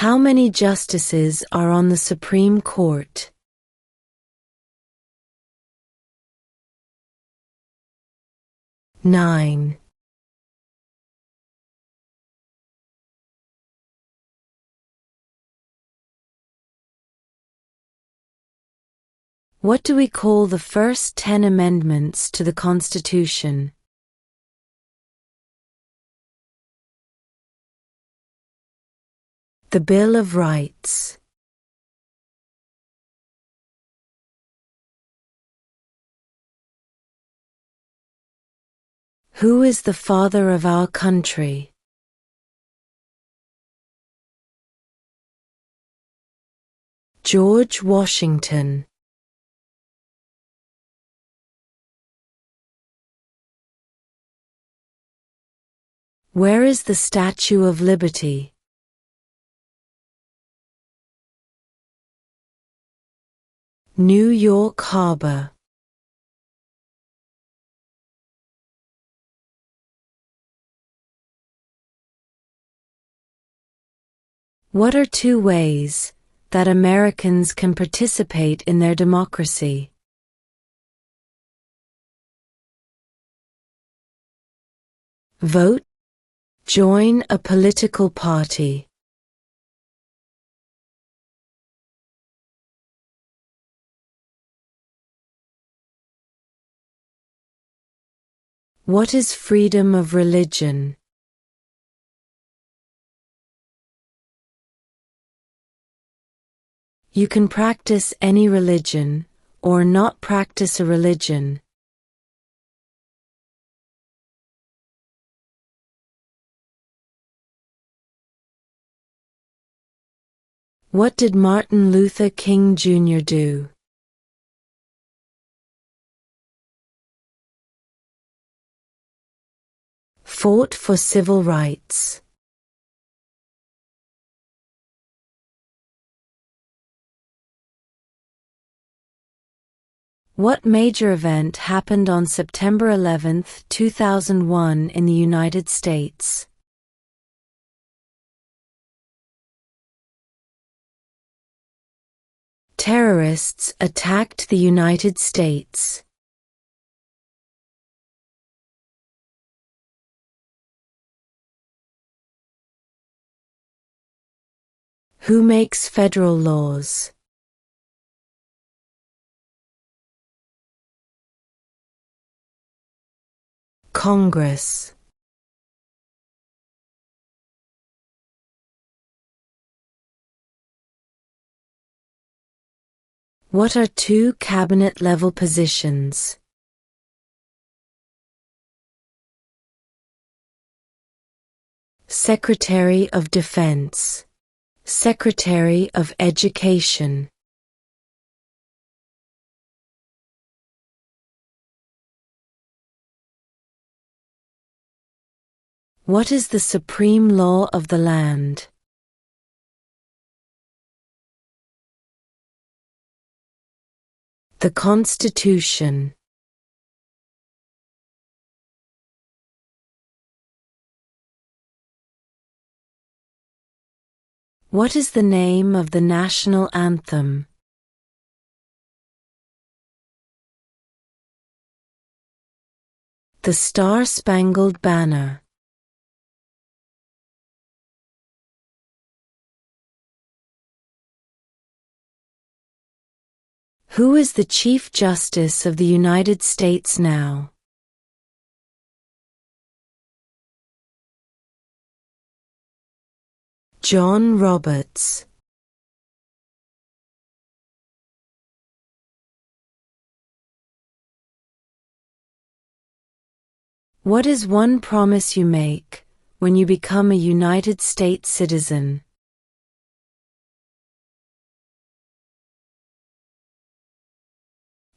How many justices are on the Supreme Court? 9. What do we call the first 10 amendments to the Constitution? The Bill of Rights. Who is the father of our country? George Washington. Where is the Statue of Liberty? New York Harbor. What are 2 ways that Americans can participate in their democracy? Vote. Join a political party. What is freedom of religion? You can practice any religion, or not practice a religion. What did Martin Luther King Jr. do? Fought for civil rights. What major event happened on September 11, 2001 in the United States? Terrorists attacked the United States. Who makes federal laws? Congress. What are 2 cabinet-level positions? Secretary of Defense. Secretary of Education. What is the supreme law of the land? The Constitution. What is the name of the national anthem? The Star-Spangled Banner. Who is the Chief Justice of the United States now? John Roberts. What is one promise you make when you become a United States citizen?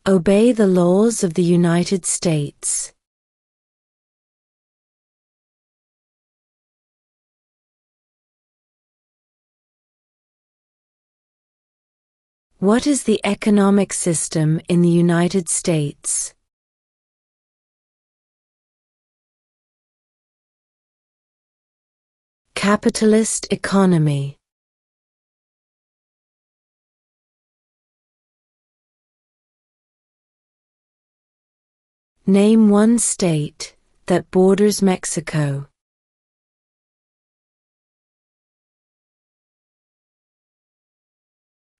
Obey the laws of the United States. What is the economic system in the United States? Capitalist economy. Name one state that borders Mexico.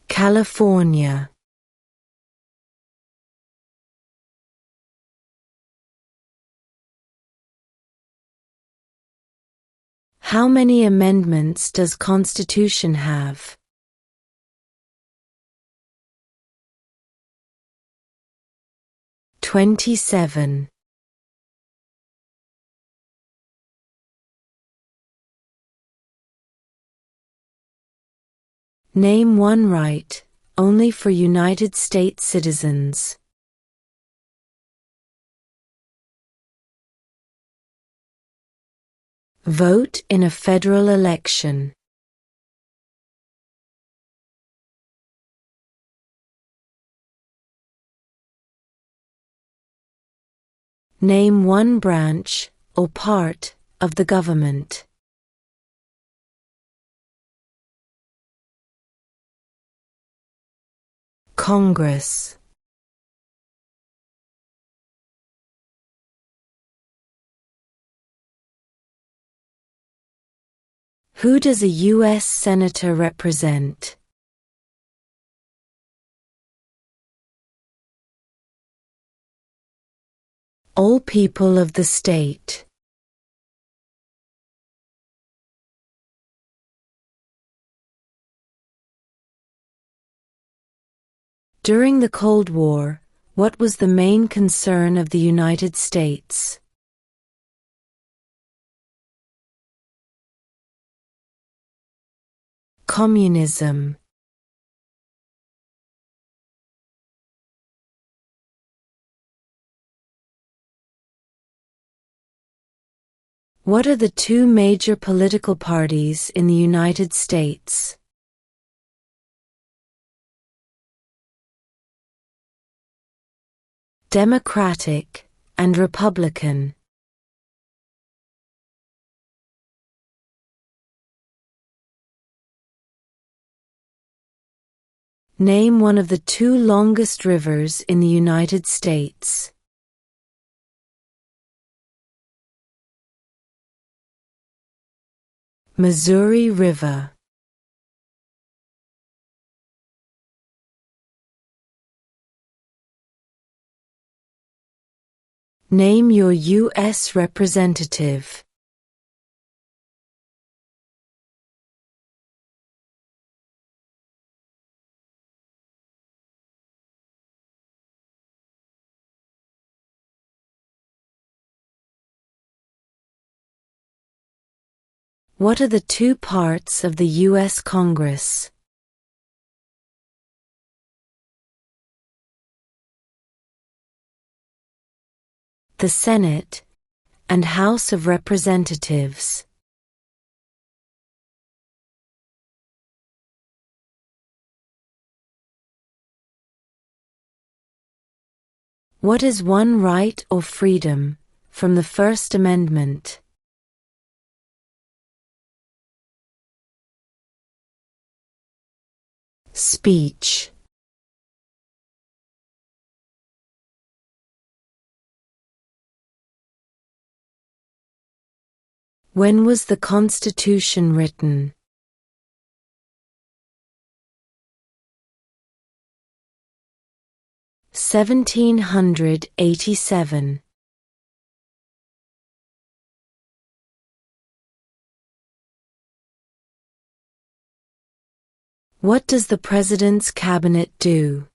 California. How many amendments does Constitution have? 27. Name one right only for United States citizens. Vote in a federal election. Name one branch or part of the government. Congress. Who does a U.S. Senator represent? All people of the state. During the Cold War, what was the main concern of the United States? Communism. What are the two major political parties in the United States? Democratic and Republican. Name one of the two longest rivers in the United States. Missouri River. Name your U.S. representative. What are the two parts of the U.S. Congress? The Senate and House of Representatives. What is one right or freedom from the First Amendment? Speech. When was the Constitution written? (1787). What does the President's Cabinet do?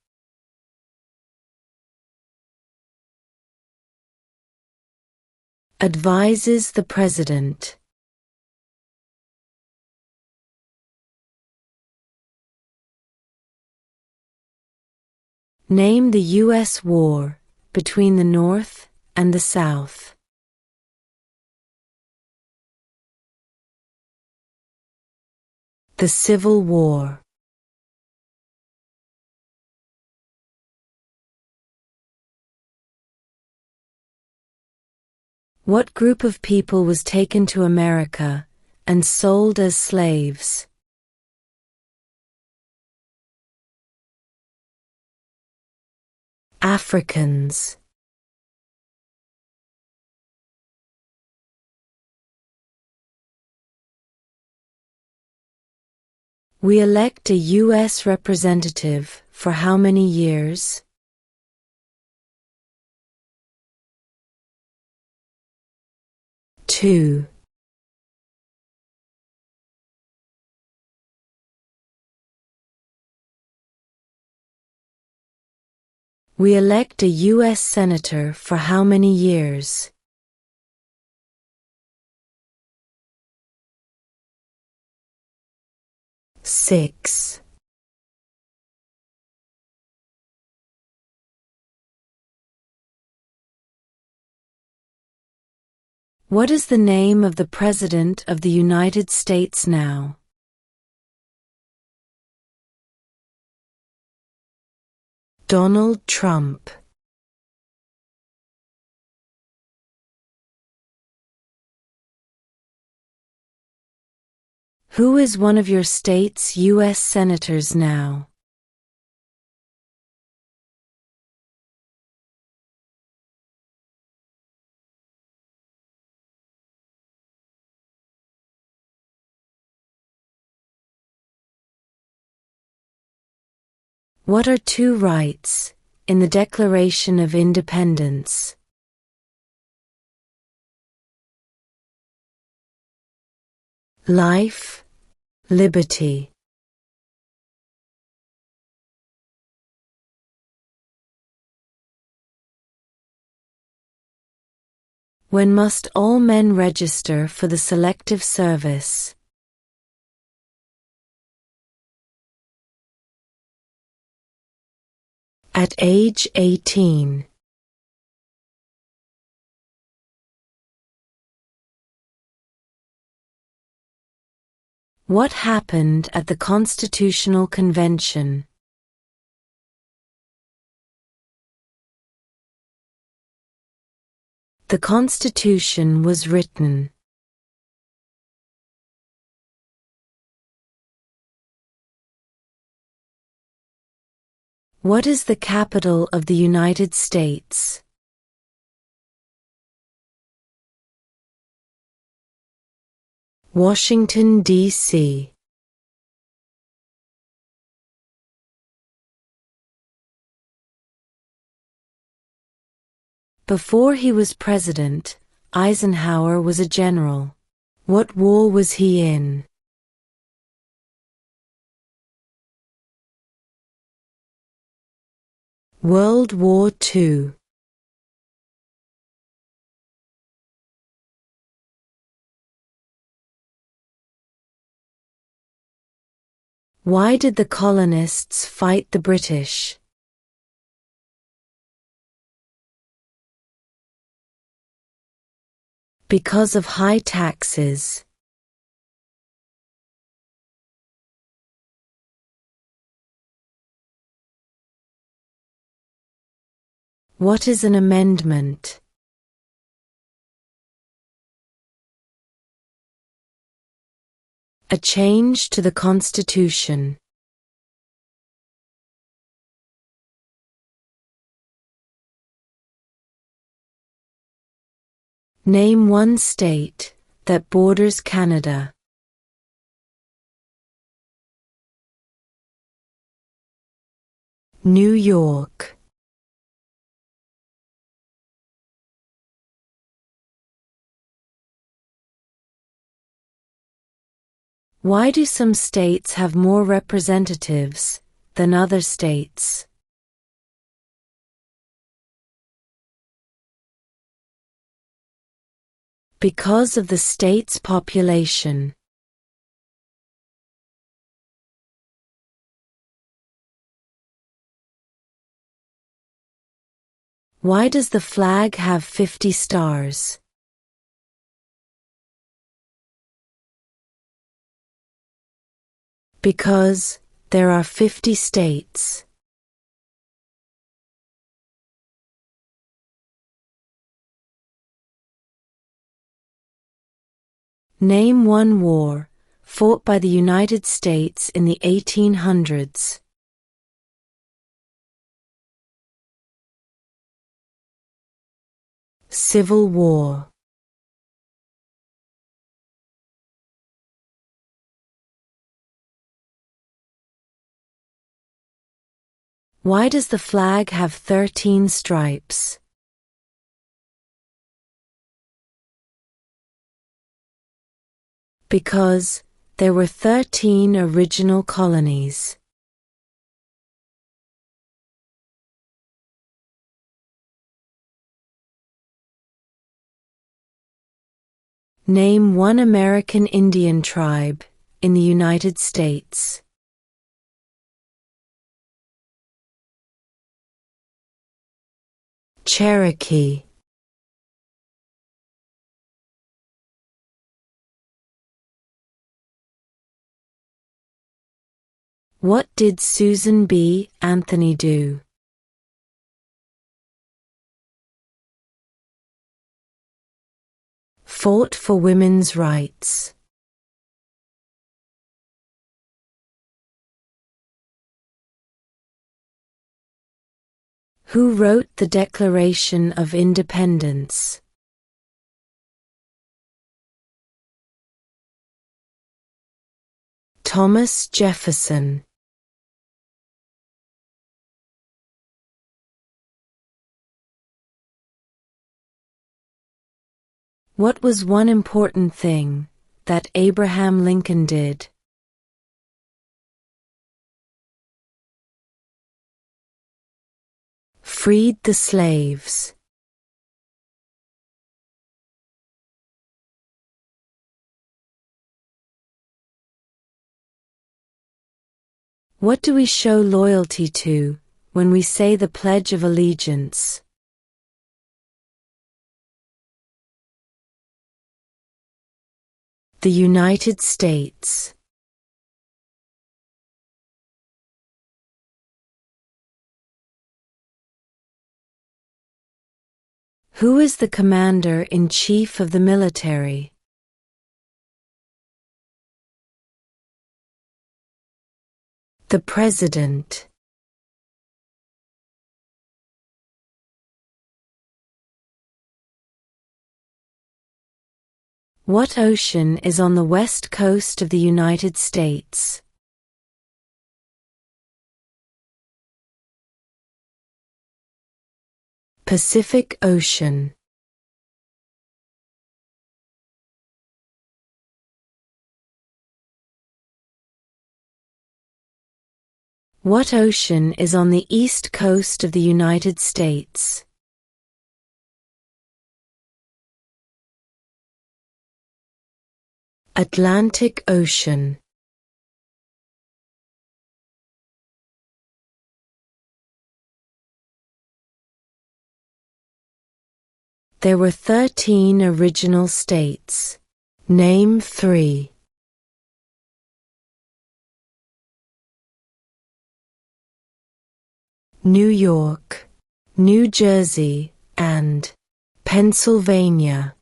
Advises the President. Name the U.S. war between the North and the South. The Civil War. What group of people was taken to America and sold as slaves? Africans. We elect a U.S. representative for how many years? Two. We elect a U.S. senator for how many years? Six. What is the name of the President of the United States now? Donald Trump. Who is one of your state's U.S. senators now? What are two rights in the Declaration of Independence? Life, liberty. When must all men register for the Selective Service? At age 18. What happened at the Constitutional Convention? The Constitution was written. What is the capital of the United States? Washington, D.C. Before he was president, Eisenhower was a general. What war was he in? World War II. Why did the colonists fight the British? Because of high taxes. What is an amendment? A change to the Constitution. Name one state that borders Canada. New York. Why do some states have more representatives than other states? Because of the state's population. Why does the flag have 50 stars? Because there are 50 states. Name one war fought by the United States in the 1800s. Civil War. Why does the flag have 13 stripes? Because there were 13 original colonies. Name one American Indian tribe in the United States. Cherokee. What did Susan B. Anthony do? Fought for women's rights. Who wrote the Declaration of Independence? Thomas Jefferson. What was one important thing that Abraham Lincoln did? Freed the slaves. What do we show loyalty to when we say the Pledge of Allegiance? The United States. Who is the Commander-in-Chief of the military? The President. What ocean is on the west coast of the United States? Pacific Ocean. What ocean is on the east coast of the United States? Atlantic Ocean. There were 13 original states. Name 3. New York, New Jersey, and Pennsylvania.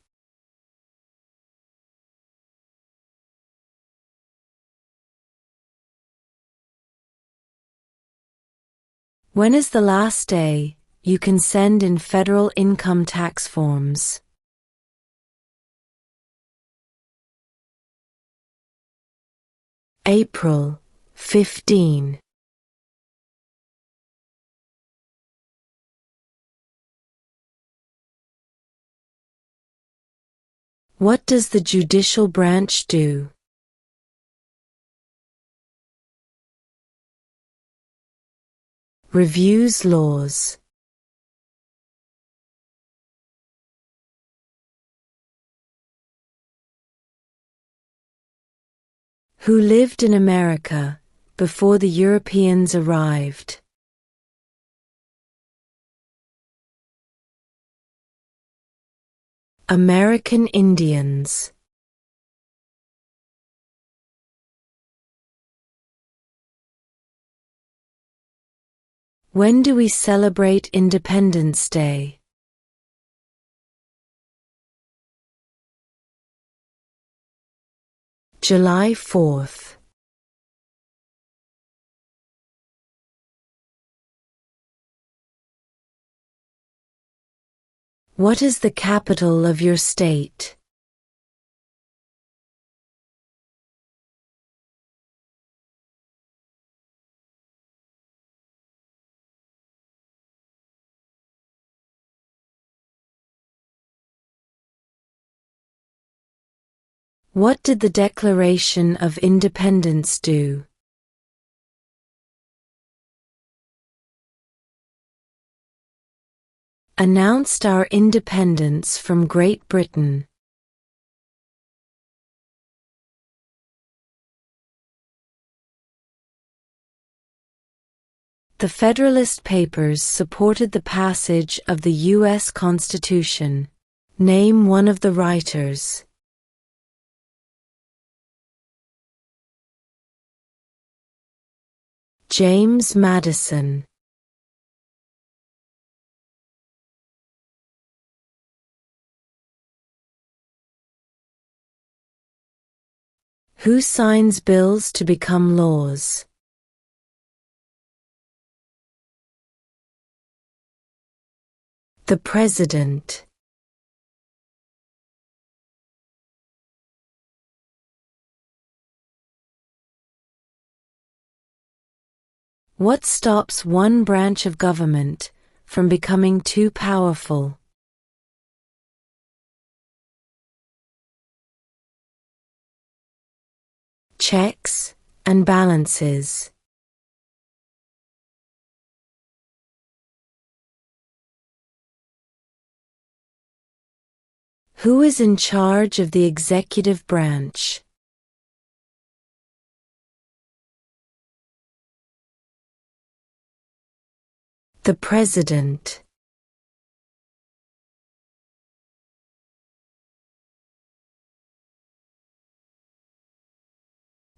When is the last day you can send in federal income tax forms? April 15. What does the judicial branch do? Reviews laws. Who lived in America before the Europeans arrived? American Indians. When do we celebrate Independence Day? July 4th. What is the capital of your state? What did the Declaration of Independence do? Announced our independence from Great Britain. The Federalist Papers supported the passage of the U.S. Constitution. Name one of the writers. James Madison. Who signs bills to become laws? The President. What stops one branch of government from becoming too powerful? Checks and balances. Who is in charge of the executive branch? The President.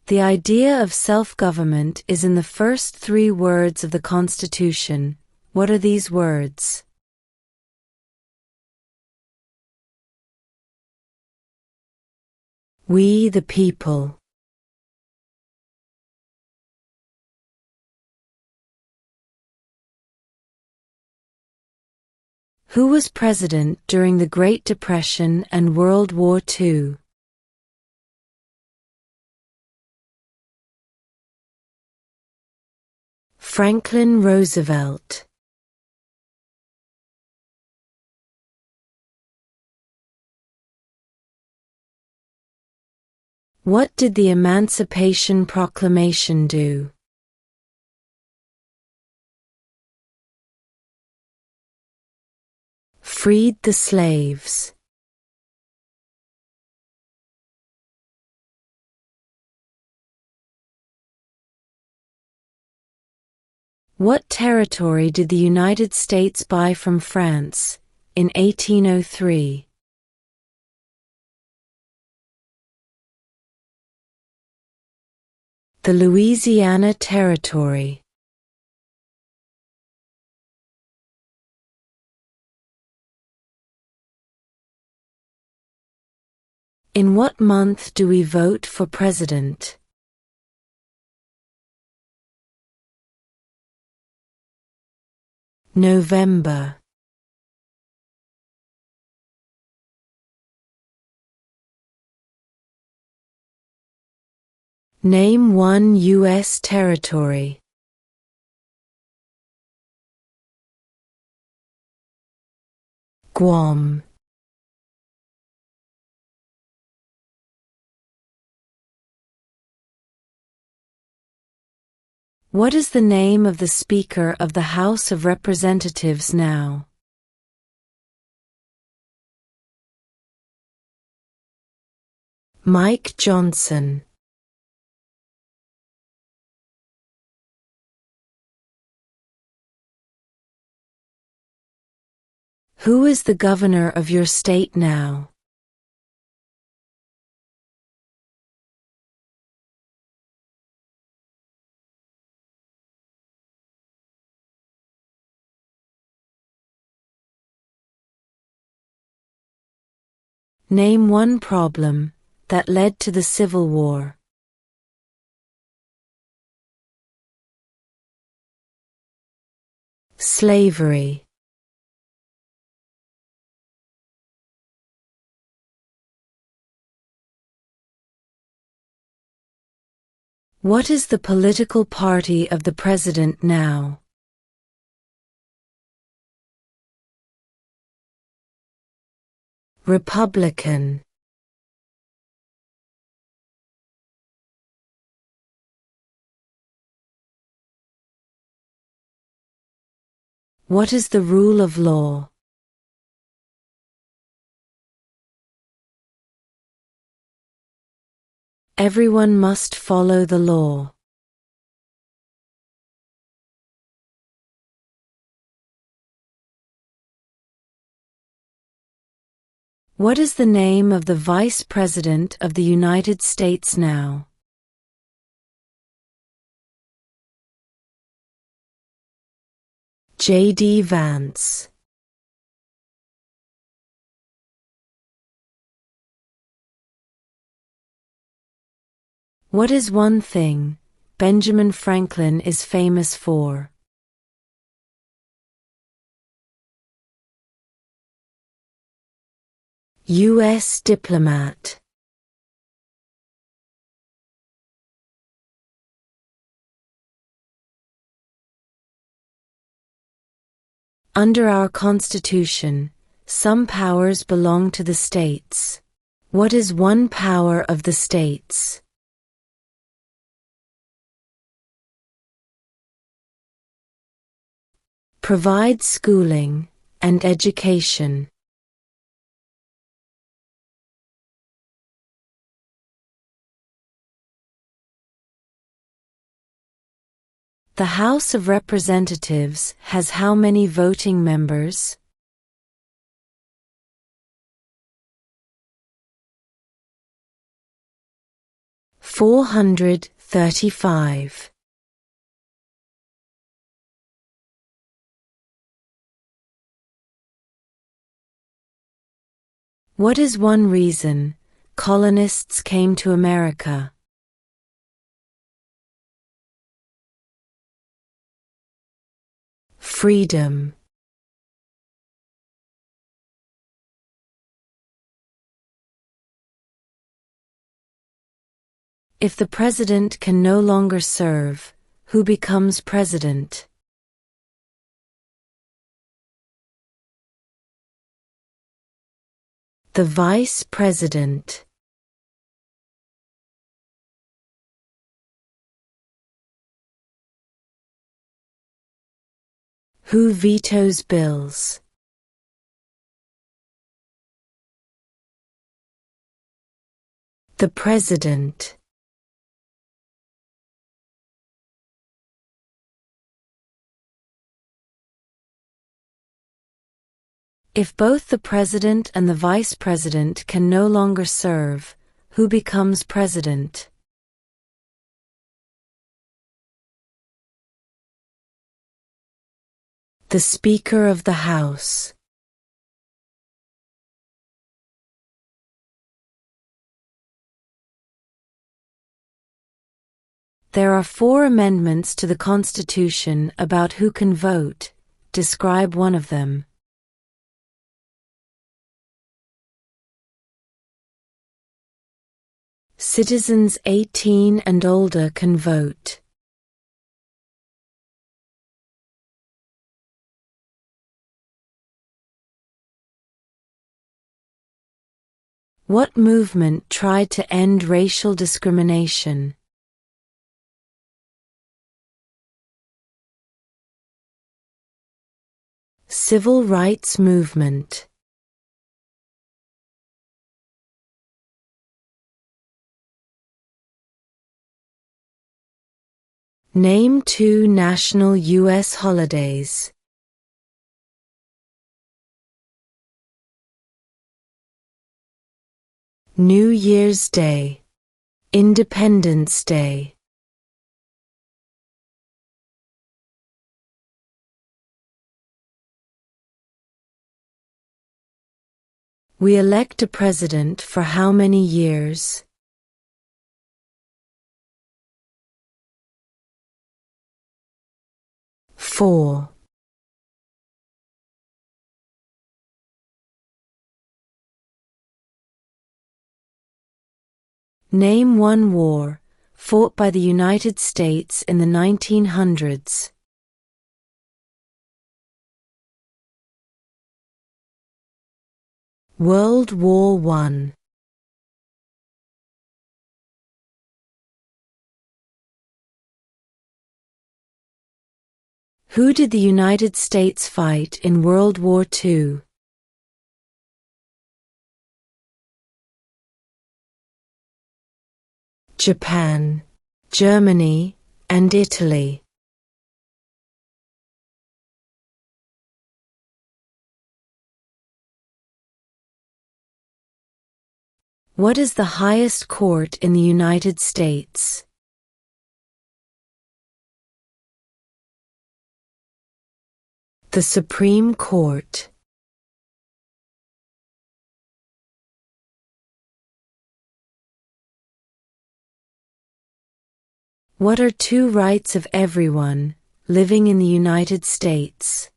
The idea of self-government is in the first 3 words of the Constitution. What are these words? We the people. Who was president during the Great Depression and World War II? Franklin Roosevelt. What did the Emancipation Proclamation do? Freed the slaves. What territory did the United States buy from France in 1803? The Louisiana Territory. In what month do we vote for president? November. Name one U.S. territory. Guam. What is the name of the Speaker of the House of Representatives now? Mike Johnson. Who is the governor of your state now? Name one problem that led to the Civil War. Slavery. What is the political party of the president now? Republican. What is the rule of law? Everyone must follow the law. What is the name of the Vice President of the United States now? J.D. Vance. What is one thing Benjamin Franklin is famous for? U.S. diplomat. Under our Constitution, some powers belong to the states. What is one power of the states? Provide schooling and education. The House of Representatives has how many voting members? $435. What is one reason colonists came to America? Freedom. If the president can no longer serve, who becomes president? The vice president. Who vetoes bills? The president. If both the president and the vice president can no longer serve, who becomes president? The Speaker of the House. There are 4 amendments to the Constitution about who can vote. Describe one of them. Citizens 18 and older can vote. What movement tried to end racial discrimination? Civil rights movement. Name 2 national U.S. holidays. New Year's Day. Independence Day. We elect a president for how many years? Four. Name one war fought by the United States in the 1900s. World War I. Who did the United States fight in World War II? Japan, Germany, and Italy. What is the highest court in the United States? The Supreme Court. What are two rights of everyone living in the United States?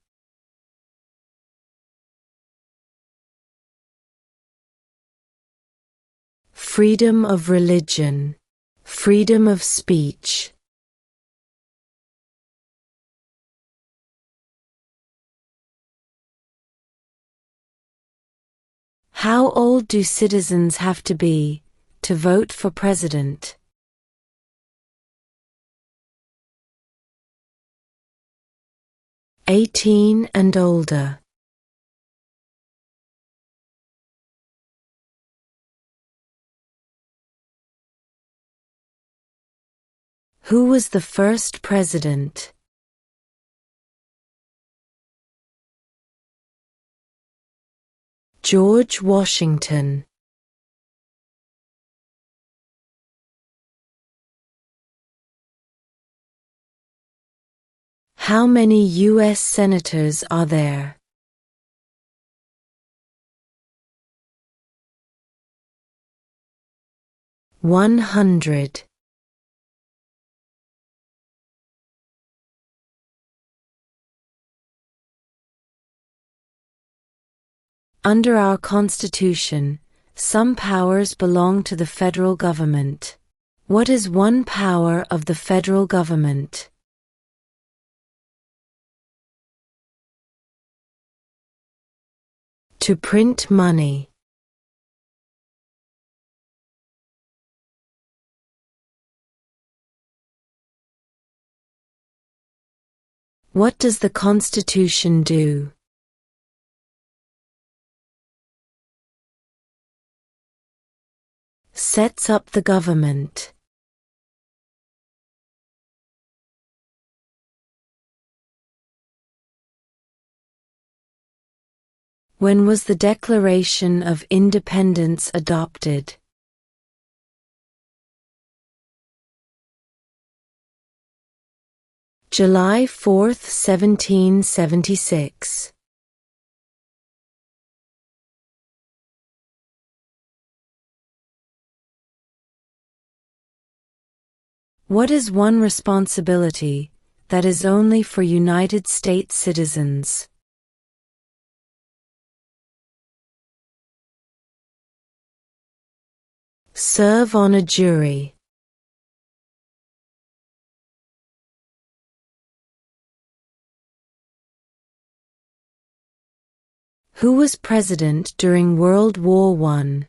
Freedom of religion, freedom of speech. How old do citizens have to be to vote for president? 18 and older. Who was the first president? George Washington. How many U.S. senators are there? 100. Under our Constitution, some powers belong to the federal government. What is one power of the federal government? To print money. What does the Constitution do? Sets up the government. When was the Declaration of Independence adopted? July 4, 1776. What is one responsibility that is only for United States citizens? Serve on a jury. Who was president during World War I?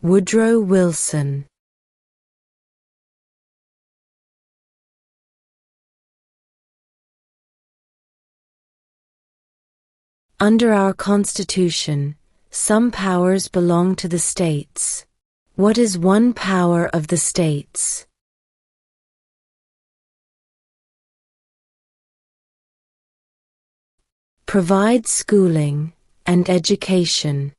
Woodrow Wilson. Under our Constitution, some powers belong to the states. What is one power of the states? Provide schooling and education.